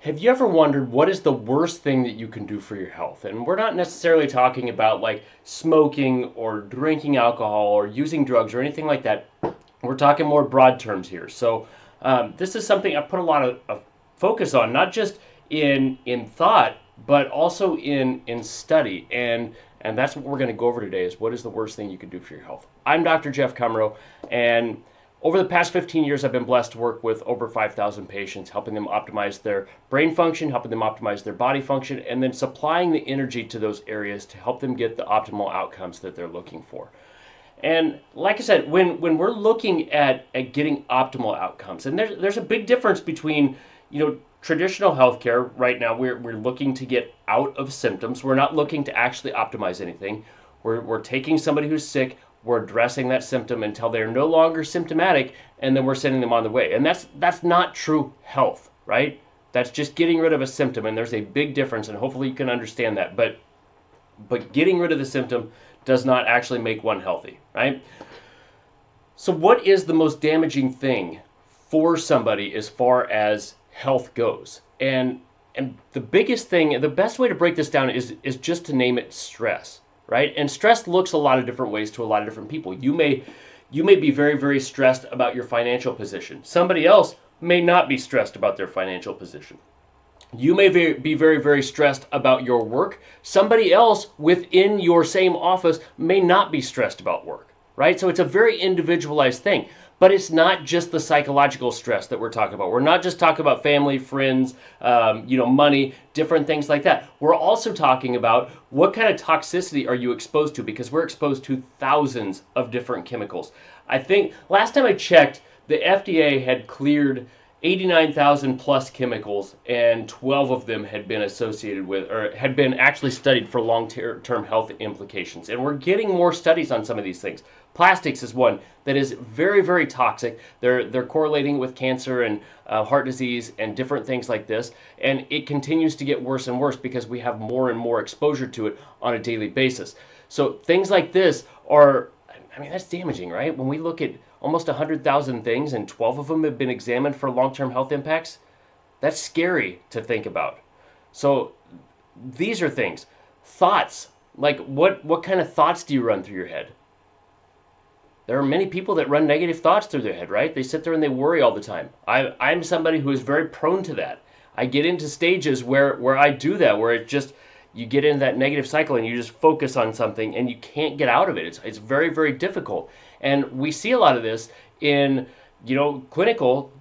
Have you ever wondered what is the worst thing that you can do for your health? And we're not necessarily talking about like smoking or drinking alcohol or using drugs or anything like that. We're talking more broad terms here. So this is something I put a lot of focus on, not just in thought, but also in study. And that's what we're going to go over today is what is the worst thing you can do for your health. I'm Dr. Jeff Cumro, and over the past 15 years, I've been blessed to work with over 5,000 patients, helping them optimize their brain function, helping them optimize their body function, and then supplying the energy to those areas to help them get the optimal outcomes that they're looking for. And like I said, when we're looking at getting optimal outcomes, and there's a big difference between, traditional healthcare right now, we're looking to get out of symptoms. We're not looking to actually optimize anything. We're taking somebody who's sick, we're addressing that symptom until they're no longer symptomatic, and then we're sending them on the way. And that's not true health, right? That's just getting rid of a symptom, and there's a big difference, and hopefully you can understand that. But getting rid of the symptom does not actually make one healthy, right? So what is the most damaging thing for somebody as far as health goes? And the biggest thing, the best way to break this down is just to name it stress, right? And stress looks a lot of different ways to a lot of different people. You may be very, very stressed about your financial position. Somebody else may not be stressed about their financial position. You may be very, very stressed about your work. Somebody else within your same office may not be stressed about work, right? So it's a very individualized thing. But it's not just the psychological stress that we're talking about. We're not just talking about family, friends, money, different things like that. We're also talking about what kind of toxicity are you exposed to, because we're exposed to thousands of different chemicals. I think last time I checked, the FDA had cleared 89,000 plus chemicals, and 12 of them had been associated with, or had been actually studied for long-term health implications. And we're getting more studies on some of these things. Plastics is one that is very, very toxic. They're correlating with cancer and heart disease and different things like this. And it continues to get worse and worse because we have more and more exposure to it on a daily basis. So things like this are, that's damaging, right? When we look at almost 100,000 things and 12 of them have been examined for long-term health impacts, that's scary to think about. So these are things. Thoughts, like what kind of thoughts do you run through your head? There are many people that run negative thoughts through their head, right? They sit there and they worry all the time. I'm somebody who is very prone to that. I get into stages where I do that, where it just, you get into that negative cycle and you just focus on something and you can't get out of it. It's very, very difficult. And we see a lot of this in, clinical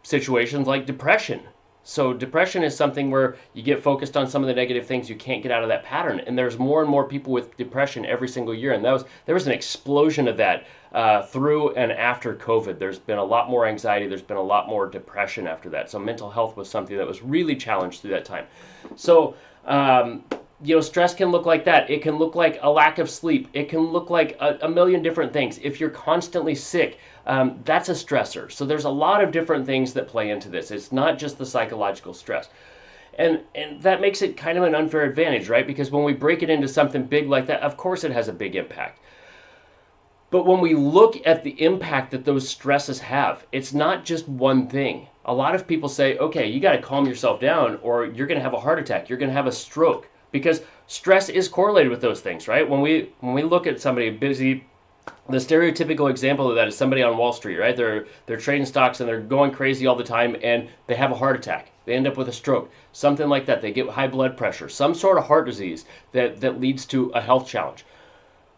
situations like depression. So depression is something where you get focused on some of the negative things, you can't get out of that pattern. And there's more and more people with depression every single year. And there was an explosion of that through and after COVID. There's been a lot more anxiety. There's been a lot more depression after that. So mental health was something that was really challenged through that time. So, stress can look like that. It can look like a lack of sleep. It can look like a million different things. If you're constantly sick, that's a stressor. So there's a lot of different things that play into this. It's not just the psychological stress. And that makes it kind of an unfair advantage, right? Because when we break it into something big like that, of course it has a big impact. But when we look at the impact that those stresses have, it's not just one thing. A lot of people say, okay, you got to calm yourself down or you're going to have a heart attack, you're going to have a stroke. Because stress is correlated with those things, right? When we look at somebody busy, the stereotypical example of that is somebody on Wall Street, right? They're trading stocks and they're going crazy all the time and they have a heart attack. They end up with a stroke, something like that. They get high blood pressure, some sort of heart disease that leads to a health challenge.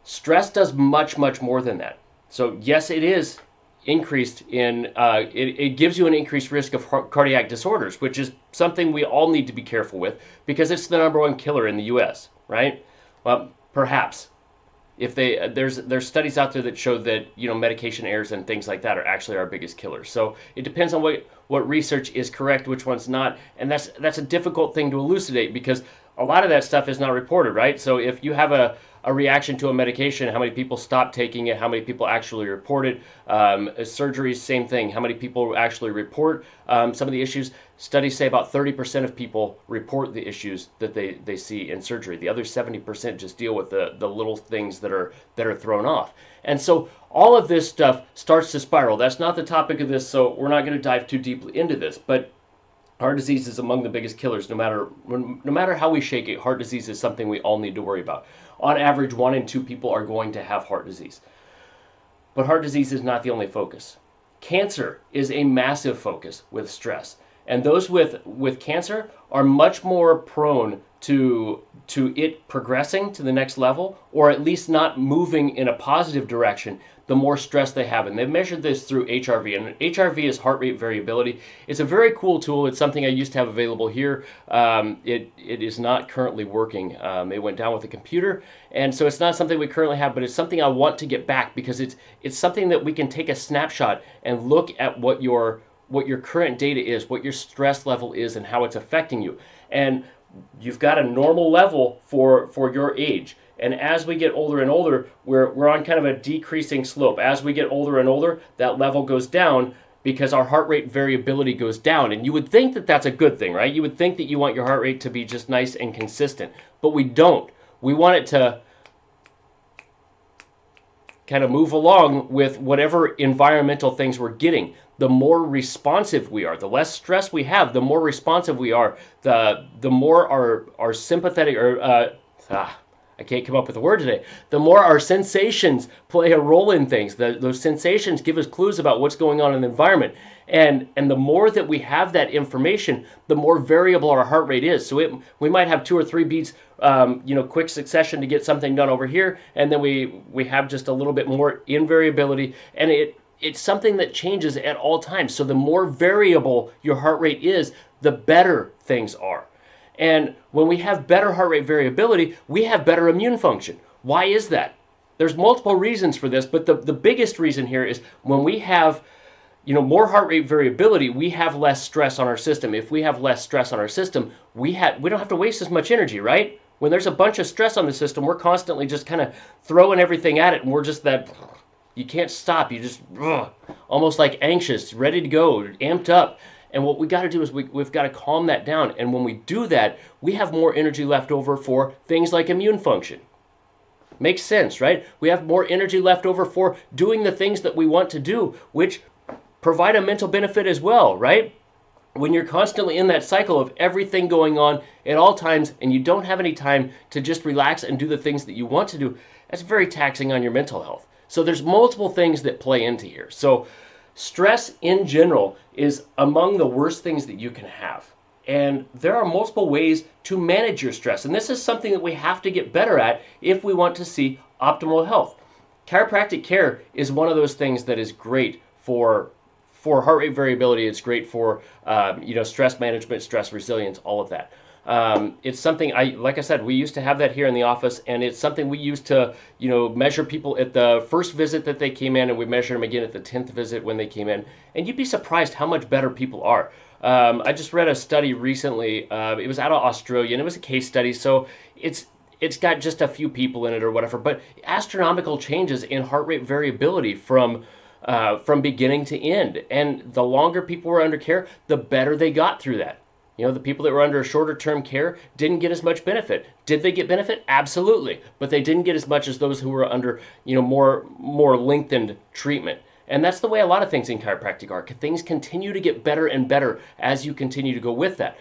Stress does much, much more than that. So yes, it is increased in, it gives you an increased risk of cardiac disorders, which is something we all need to be careful with because it's the number one killer in the U.S., right? Well, perhaps. If there's studies out there that show that medication errors and things like that are actually our biggest killers. So it depends on what research is correct, which one's not, and that's a difficult thing to elucidate because a lot of that stuff is not reported, right? So if you have a reaction to a medication, how many people stop taking it, how many people actually report it. Surgeries, same thing. How many people actually report some of the issues? Studies say about 30% of people report the issues that they see in surgery. The other 70% just deal with the little things that are thrown off. And so all of this stuff starts to spiral. That's not the topic of this, so we're not going to dive too deeply into this. But Heart disease is among the biggest killers. No matter how we shake it, heart disease is something we all need to worry about. On average, 1 in 2 people are going to have heart disease. But heart disease is not the only focus. Cancer is a massive focus with stress. And those with cancer are much more prone to it progressing to the next level, or at least not moving in a positive direction, the more stress they have. And they've measured this through HRV. And HRV is heart rate variability. It's a very cool tool. It's something I used to have available here. It is not currently working. It went down with the computer. And so it's not something we currently have, but it's something I want to get back, because it's something that we can take a snapshot and look at what your current data is, what your stress level is, and how it's affecting you. And you've got a normal level for your age. And as we get older and older, we're on kind of a decreasing slope. As we get older and older, that level goes down because our heart rate variability goes down. And you would think that that's a good thing, right? You would think that you want your heart rate to be just nice and consistent. But we don't. We want it to kind of move along with whatever environmental things we're getting. The more responsive we are, the less stress we have, the more responsive we are, the more our sympathetic, I can't come up with a word today. The more our sensations play a role in things. Those sensations give us clues about what's going on in the environment. And the more that we have that information, the more variable our heart rate is. So we might have 2 or 3 beats, quick succession to get something done over here, and then we have just a little bit more invariability, and it's something that changes at all times. So the more variable your heart rate is, the better things are. And when we have better heart rate variability, we have better immune function. Why is that? There's multiple reasons for this, but the biggest reason here is when we have more heart rate variability, we have less stress on our system. If we have less stress on our system, we don't have to waste as much energy, right? When there's a bunch of stress on the system, we're constantly just kind of throwing everything at it, and we're just that, you can't stop. You just almost like anxious, ready to go, amped up. And what we got to do is we've got to calm that down. And when we do that, we have more energy left over for things like immune function. Makes sense, right? We have more energy left over for doing the things that we want to do, which provide a mental benefit as well, right? When you're constantly in that cycle of everything going on at all times, and you don't have any time to just relax and do the things that you want to do, that's very taxing on your mental health. So there's multiple things that play into here. So stress in general is among the worst things that you can have. And there are multiple ways to manage your stress. And this is something that we have to get better at if we want to see optimal health. Chiropractic care is one of those things that is great for heart rate variability. It's great for stress management, stress resilience, all of that. It's something like I said, we used to have that here in the office, and it's something we used to, measure people at the first visit that they came in, and we measure them again at the 10th visit when they came in. And you'd be surprised how much better people are. I just read a study recently. It was out of Australia, and it was a case study. So it's got just a few people in it or whatever, but astronomical changes in heart rate variability from beginning to end. And the longer people were under care, the better they got through that. The people that were under shorter term care didn't get as much benefit. Did they get benefit? Absolutely. But they didn't get as much as those who were under, more lengthened treatment. And that's the way a lot of things in chiropractic are. Things continue to get better and better as you continue to go with that.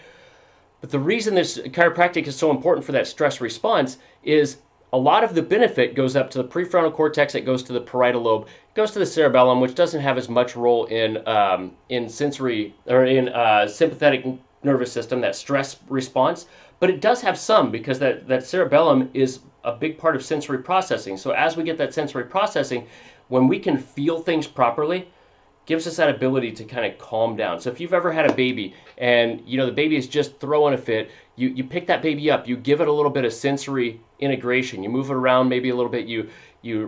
But the reason this chiropractic is so important for that stress response is a lot of the benefit goes up to the prefrontal cortex, it goes to the parietal lobe, it goes to the cerebellum, which doesn't have as much role in sensory or in sympathetic nervous system, that stress response, but it does have some, because that cerebellum is a big part of sensory processing. So as we get that sensory processing, when we can feel things properly, gives us that ability to kind of calm down. So if you've ever had a baby and the baby is just throwing a fit, you pick that baby up, you give it a little bit of sensory integration, you move it around maybe a little bit, you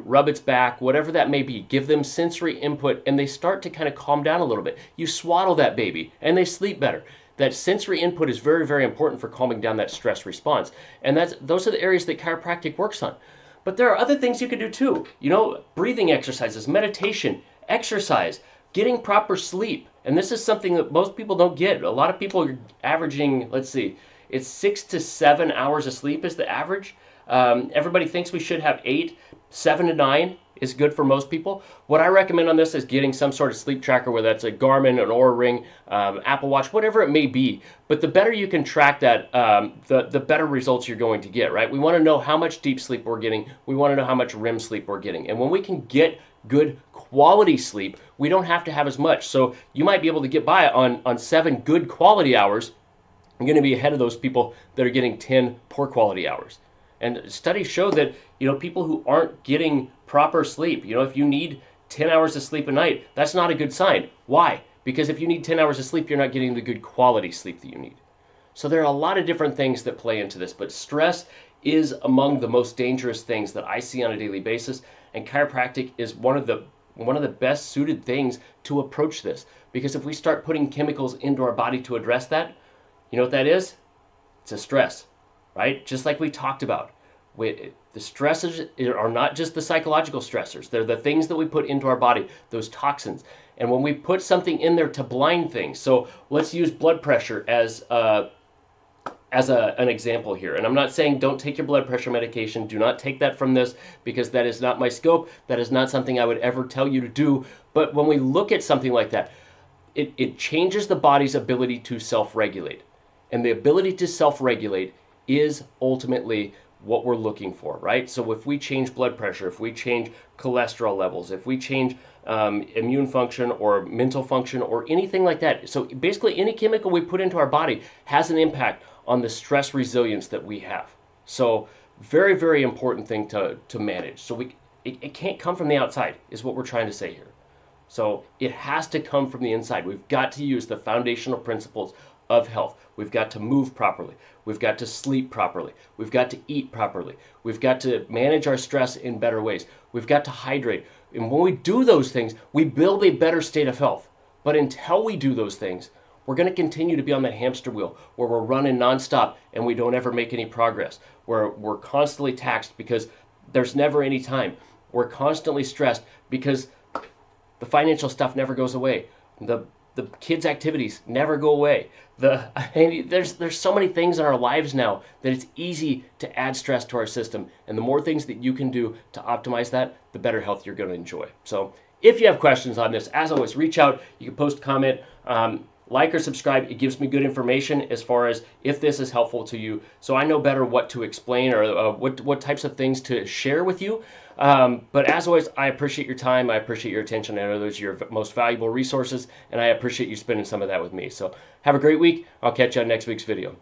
rub its back, whatever that may be, give them sensory input, and they start to kind of calm down a little bit. You swaddle that baby and they sleep better. That sensory input is very, very important for calming down that stress response. And those are the areas that chiropractic works on. But there are other things you can do too. Breathing exercises, meditation, exercise, getting proper sleep. And this is something that most people don't get. A lot of people are averaging, it's 6 to 7 hours of sleep is the average. Everybody thinks we should have 8, 7 to 9 is good for most people. What I recommend on this is getting some sort of sleep tracker, whether that's a Garmin, an Oura Ring, Apple Watch, whatever it may be. But the better you can track that, the better results you're going to get, right? We want to know how much deep sleep we're getting. We want to know how much REM sleep we're getting. And when we can get good quality sleep, we don't have to have as much. So you might be able to get by on 7 good quality hours. You're going to be ahead of those people that are getting 10 poor quality hours. And studies show that, people who aren't getting proper sleep, if you need 10 hours of sleep a night, that's not a good sign. Why? Because if you need 10 hours of sleep, you're not getting the good quality sleep that you need. So there are a lot of different things that play into this, but stress is among the most dangerous things that I see on a daily basis, and chiropractic is one of the best suited things to approach this. Because if we start putting chemicals into our body to address that, you know what that is? It's a stress, right? Just like we talked about. The stresses are not just the psychological stressors. They're the things that we put into our body, those toxins. And when we put something in there to blind things, so let's use blood pressure as an example here. And I'm not saying don't take your blood pressure medication. Do not take that from this, because that is not my scope. That is not something I would ever tell you to do. But when we look at something like that, it changes the body's ability to self-regulate. And the ability to self-regulate is ultimately what we're looking for, right? So if we change blood pressure, if we change cholesterol levels, if we change immune function or mental function or anything like that, so basically any chemical we put into our body has an impact on the stress resilience that we have. So very, very important thing to manage. So it can't come from the outside is what we're trying to say here. So it has to come from the inside. We've got to use the foundational principles of health. We've got to move properly. We've got to sleep properly. We've got to eat properly. We've got to manage our stress in better ways. We've got to hydrate. And when we do those things, we build a better state of health. But until we do those things, we're going to continue to be on that hamster wheel where we're running nonstop and we don't ever make any progress, where we're constantly taxed because there's never any time. We're constantly stressed because the financial stuff never goes away. The kids' activities never go away. There's so many things in our lives now that it's easy to add stress to our system. And the more things that you can do to optimize that, the better health you're going to enjoy. So if you have questions on this, as always, reach out. You can post a comment. Like or subscribe. It gives me good information as far as if this is helpful to you, so I know better what to explain or what types of things to share with you. But as always, I appreciate your time. I appreciate your attention. I know those are your most valuable resources, and I appreciate you spending some of that with me. So have a great week. I'll catch you on next week's video.